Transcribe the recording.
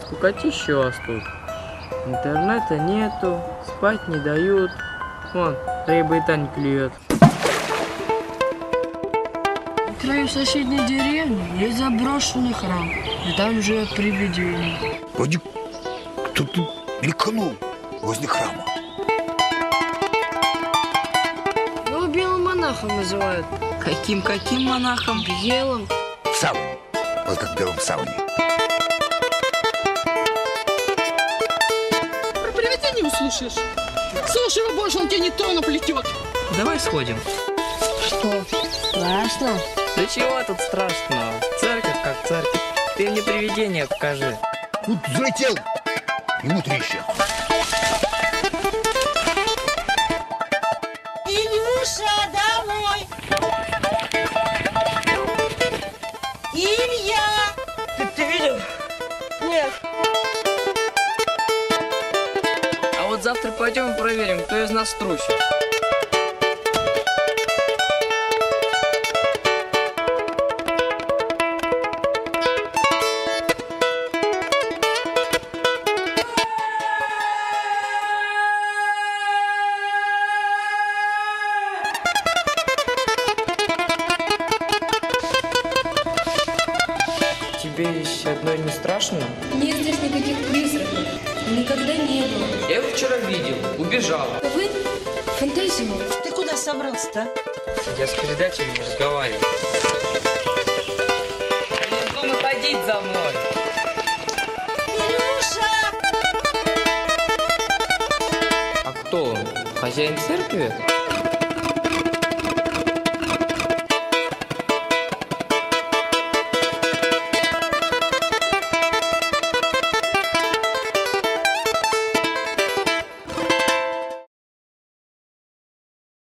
Скукотища у вас тут. Интернета нету, спать не дают. Вон, рыба и та не клюет. На краю соседней деревни есть заброшенный храм, и там живет привидение. Вроде тут мелькнул возле храма. Его белым монахом называют. Каким монахом? Белым. В сауне. Вот как в белом сауне. Про привидение услышишь? Слушай его больше, он тебе не то наплетет. Давай сходим. Что, страшно? Да чего тут страшного? Церковь как церковь. Ты мне привидение покажи. Тут взлетел. И внутри еще. Илюша, домой! Илья! Ты видел? Нет. А вот завтра пойдем и проверим, кто из нас трусит. Тебе здесь одной не страшно? Нет здесь никаких призраков. Никогда не было. Я его вчера видел, убежал. Вы фантазию. Ты куда собрался-то? Я с передачами разговаривал. Не вздумай ходить за мной. Илюша! А кто он? Хозяин церкви?